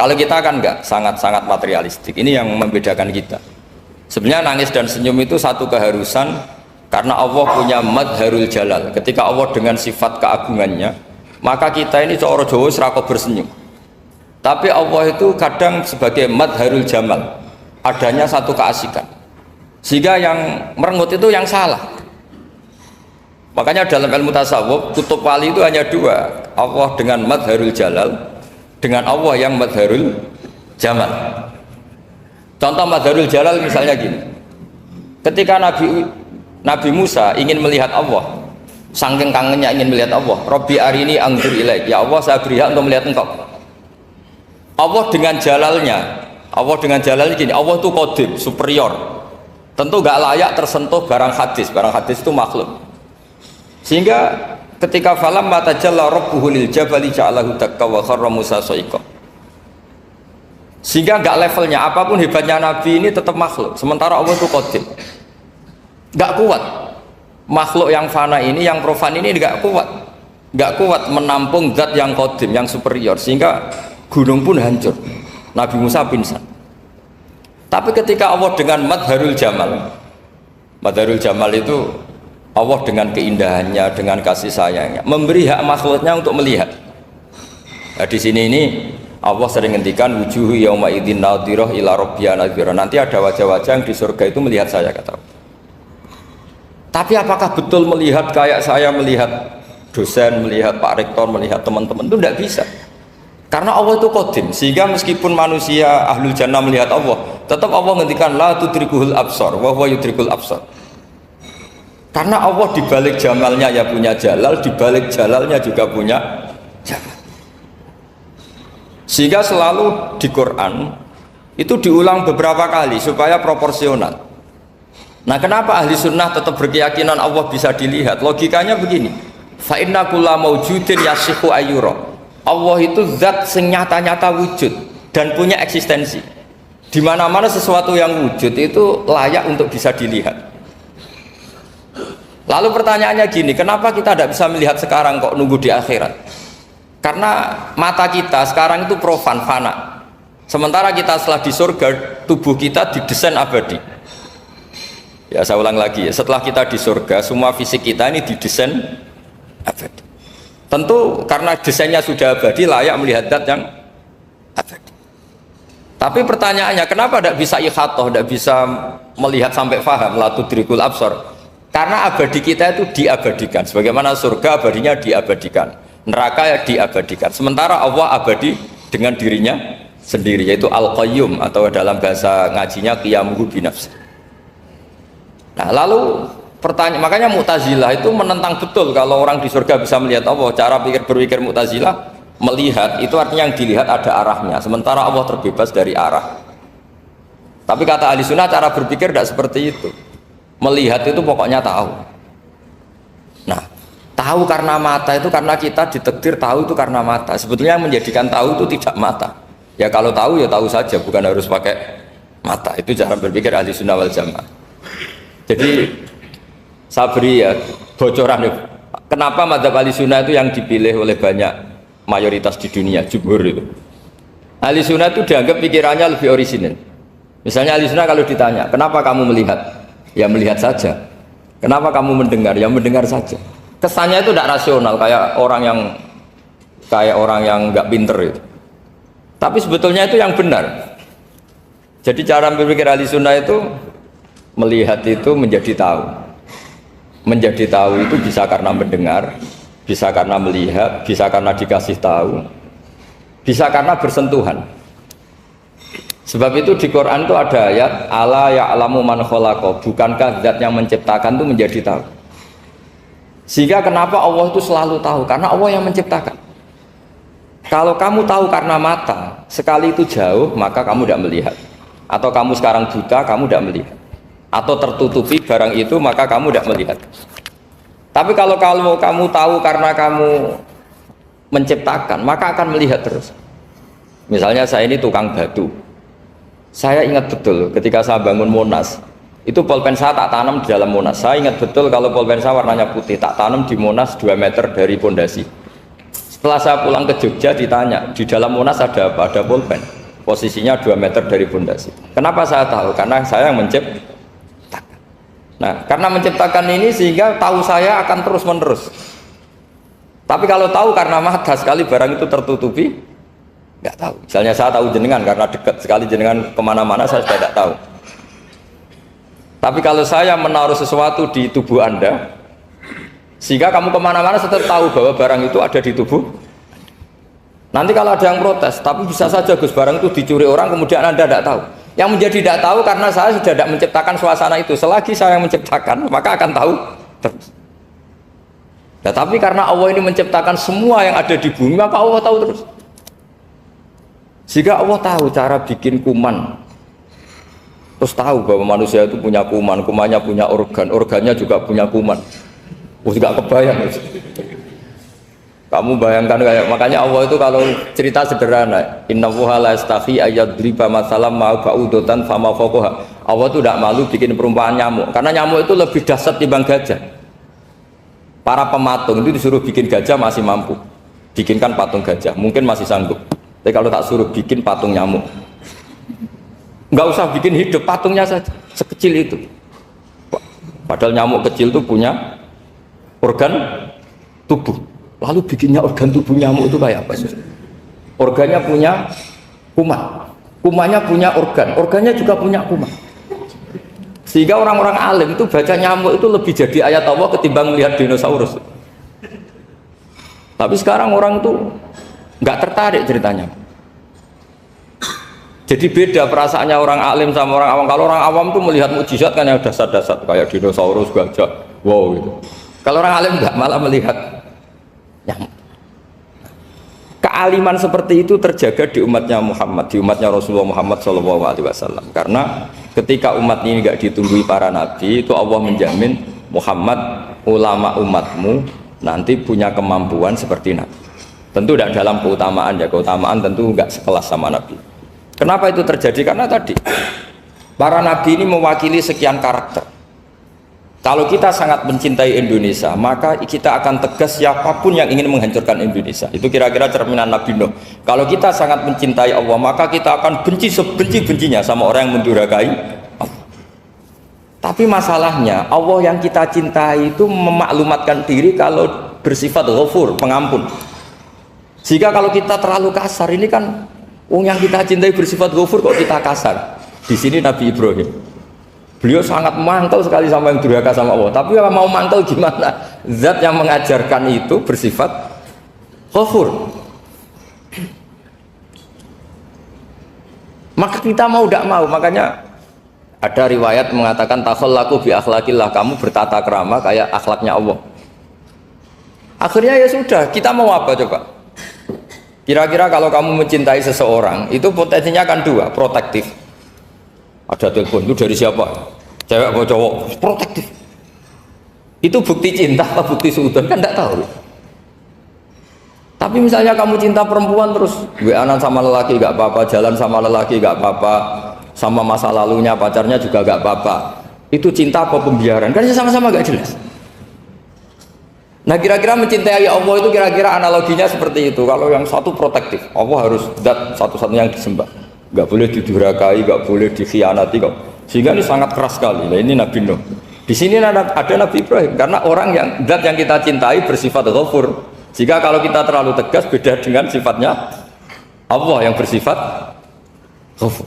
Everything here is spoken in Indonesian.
Kalau kita kan enggak, sangat-sangat materialistik. Ini yang membedakan kita. Sebenarnya nangis dan senyum itu satu keharusan karena Allah punya madharul jalal. Ketika Allah dengan sifat keagungannya, maka kita ini coro Jawa serako bersenyum. Tapi Allah itu kadang sebagai madharul jamal, adanya satu keasikan. Sehingga yang merengut itu yang salah. Makanya dalam ilmu tasawuf, kutub wali itu hanya dua, Allah dengan madharul jalal, dengan Allah yang madharul jamal. Contoh madharul jalal misalnya gini, ketika Nabi Musa ingin melihat Allah, saking kangennya ingin melihat Allah, Robbi arini anzur ilaik, ya Allah saya beri hak untuk melihat engkau. Allah dengan jalalnya gini, Allah itu qadim, superior, tentu gak layak tersentuh barang hadis itu makhluk. Sehingga ketika falam matajalla rabbuhu lil jabali ja'alahu dakka wa kharra Musa sa'iqa, sehingga gak levelnya apapun hebatnya Nabi ini tetap makhluk, sementara Allah itu qadim, gak kuat. Makhluk yang fana ini, yang profan ini gak kuat menampung zat yang qadim, yang superior, sehingga gunung pun hancur, Nabi Musa pingsan. Tapi ketika Allah dengan madharul jamal itu Allah dengan keindahannya, dengan kasih sayangnya memberi hak makhluknya untuk melihat. Nah, di sini ini Allah sering ngendikan wujuhu yauma idzin nadhirah ila rabbiha nadhirah. Nanti ada wajah-wajah yang di surga itu melihat saya, kata Allah. Tapi apakah betul melihat kayak saya melihat dosen, melihat Pak Rektor, melihat teman-teman? Itu tidak bisa. Karena Allah itu qadim, sehingga meskipun manusia ahlul jannah melihat Allah, tetap Allah ngendikan la tudrikuhul absar wa huwa yudrikul absar. Karena Allah dibalik jamalnya ya punya jalal, dibalik jalalnya juga punya jalal. Sehingga selalu di Quran itu diulang beberapa kali supaya proporsional. Nah, kenapa ahli sunnah tetap berkeyakinan Allah bisa dilihat? Logikanya begini, fa inna kulla maujudin yasihu ayyura. Allah itu zat sing nyata-nyata wujud dan punya eksistensi. Di mana-mana sesuatu yang wujud itu layak untuk bisa dilihat. Lalu pertanyaannya gini, kenapa kita tidak bisa melihat sekarang kok nunggu di akhirat? Karena mata kita sekarang itu profan, fana. Sementara kita setelah di surga, tubuh kita didesain abadi. Ya, saya ulang lagi ya, setelah kita di surga, semua fisik kita ini didesain abadi. Tentu karena desainnya sudah abadi, layak melihat zat yang abadi. Tapi pertanyaannya, kenapa tidak bisa ikhatoh, tidak bisa melihat sampai faham, la tudrikul absar? Karena abadi kita itu diabadikan, sebagaimana surga abadinya diabadikan, neraka ya diabadikan. Sementara Allah abadi dengan dirinya sendiri, yaitu Al-Qayyum, atau dalam bahasa ngajinya qiyamuhu binafsi. Nah, lalu pertanyaan, makanya Mu'tazilah itu menentang betul kalau orang di surga bisa melihat Allah. Cara berpikir Mu'tazilah, melihat itu artinya yang dilihat ada arahnya, sementara Allah terbebas dari arah. Tapi kata ahli sunnah, cara berpikir tidak seperti itu. Melihat itu pokoknya tahu. Nah, tahu karena mata itu karena kita ditakdir tahu itu karena mata. Sebetulnya yang menjadikan tahu itu tidak mata. Ya kalau tahu ya tahu saja, bukan harus pakai mata. Itu cara berpikir ahli sunnah wal jamaah. Jadi saya beri ya bocoran ya. Kenapa madzhab ahli sunnah itu yang dipilih oleh banyak mayoritas di dunia, jumhur itu. Ahli sunnah itu dianggap pikirannya lebih orisinal. Misalnya ahli sunnah kalau ditanya, kenapa kamu melihat? Ya melihat saja. Kenapa kamu mendengar? Ya mendengar saja. Kesannya itu tidak rasional, kayak orang yang nggak pinter itu. Tapi sebetulnya itu yang benar. Jadi cara berpikir ahli sunnah itu melihat itu menjadi tahu. Menjadi tahu itu bisa karena mendengar, bisa karena melihat, bisa karena dikasih tahu, bisa karena bersentuhan. Sebab itu di Quran itu ada ayat ala ya'lamu man khalaqa, bukankah zat yang menciptakan itu menjadi tahu. Sehingga kenapa Allah itu selalu tahu? Karena Allah yang menciptakan. Kalau kamu tahu karena mata, sekali itu jauh, maka kamu tidak melihat. Atau kamu sekarang buta, kamu tidak melihat. Atau tertutupi barang itu, maka kamu tidak melihat. Tapi kalau kamu tahu karena kamu menciptakan, maka akan melihat terus. Misalnya saya ini tukang batu. Saya ingat betul ketika saya bangun Monas, itu pulpen saya tak tanam di dalam Monas. Saya ingat betul kalau pulpen saya warnanya putih, tak tanam di Monas 2 meter dari pondasi. Setelah saya pulang ke Jogja ditanya, di dalam Monas ada apa? Ada pulpen. Posisinya 2 meter dari pondasi. Kenapa saya tahu? Karena saya yang menciptakan. Nah, karena menciptakan ini sehingga tahu saya akan terus menerus. Tapi kalau tahu karena mata sekali barang itu tertutupi, nggak tahu. Misalnya saya tahu jenengan karena dekat sekali jenengan kemana-mana saya sudah tidak tahu. Tapi kalau saya menaruh sesuatu di tubuh Anda, sehingga kamu kemana-mana tetap tahu bahwa barang itu ada di tubuh. Nanti kalau ada yang protes, tapi bisa saja Gus barang itu dicuri orang kemudian Anda tidak tahu. Yang menjadi tidak tahu karena saya sudah tidak menciptakan suasana itu. Selagi saya yang menciptakan, maka akan tahu terus. Nah, tapi karena Allah ini menciptakan semua yang ada di bumi, maka Allah tahu terus. Jika Allah tahu cara bikin kuman, terus tahu bahwa manusia itu punya kuman, kumannya punya organ, organnya juga punya kuman. Nggak kebayang. Kamu bayangkan kayak, makanya Allah itu kalau cerita sederhana, innallaha la yastahi ayyadriba matsalam ma ba'udatan fama fawqaha. Allah itu tidak malu bikin perumpamaan nyamuk, karena nyamuk itu lebih dahsyat dibanding gajah. Para pematung itu disuruh bikin gajah masih mampu, bikinkan patung gajah, mungkin masih sanggup. Tapi kalau tak suruh bikin patung nyamuk, nggak usah bikin hidup, patungnya saja sekecil itu. Padahal nyamuk kecil itu punya organ tubuh. Lalu bikinnya organ tubuh nyamuk itu kayak apa sih? Organnya punya kuman, kumannya punya organ, organnya juga punya kuman. Sehingga orang-orang alim itu baca nyamuk itu lebih jadi ayat Allah ketimbang melihat dinosaurus. Tapi sekarang orang itu nggak tertarik ceritanya. Jadi beda perasaannya orang alim sama orang awam. Kalau orang awam tuh melihat mukjizat kan yang dasar-dasar kayak dinosaurus, gajah, wow gitu. Kalau orang alim nggak, malah melihat nyamuk. Kealiman seperti itu terjaga di umatnya Muhammad, di umatnya Rasulullah Muhammad SAW. Karena ketika umat ini nggak ditunggui para nabi, itu Allah menjamin Muhammad, ulama umatmu nanti punya kemampuan seperti nabi. Tentu tidak dalam keutamaan ya, keutamaan tentu nggak sekelas sama nabi. Kenapa itu terjadi? Karena tadi para nabi ini mewakili sekian karakter. Kalau kita sangat mencintai Indonesia, maka kita akan tegas siapapun yang ingin menghancurkan Indonesia. Itu kira-kira cerminan Nabi Nuh. Kalau kita sangat mencintai Allah, maka kita akan benci sebenci-bencinya sama orang yang mendurhakai Allah. Tapi masalahnya, Allah yang kita cintai itu memaklumatkan diri kalau bersifat ghafur, pengampun. Jika kalau kita terlalu kasar, ini kan yang kita cintai bersifat ghafur kok kita kasar. Di sini Nabi Ibrahim, beliau sangat mantel sekali sama yang durhaka sama Allah. Tapi mau mantel gimana? Zat yang mengajarkan itu bersifat ghafur. Maka kita mau tidak mau, makanya ada riwayat mengatakan takhallaku bi akhlaqillah, kamu bertata krama kayak akhlaknya Allah. Akhirnya ya sudah, kita mau apa coba? Kira-kira kalau kamu mencintai seseorang, itu potensinya kan dua, protektif. Ada telepon, itu dari siapa? Cewek atau cowok? Protektif. Itu bukti cinta atau bukti suudon? Kan tidak tahu. Tapi misalnya kamu cinta perempuan terus WA-an sama lelaki gak apa-apa, jalan sama lelaki gak apa-apa, sama masa lalunya pacarnya juga gak apa-apa. Itu cinta apa pembiaran? Kan sama-sama gak jelas. Nah kira-kira mencintai Allah itu kira-kira analoginya seperti itu. Kalau yang satu protektif, Allah harus zat satu-satunya yang disembah, nggak boleh didurhakai, nggak boleh dikhianati kok. Sehingga ini sangat keras sekali. Nah ini Nabi Nuh. Di sini ada Nabi Ibrahim, karena orang yang zat yang kita cintai bersifat ghafur. Jika kalau kita terlalu tegas, beda dengan sifatnya Allah yang bersifat ghafur.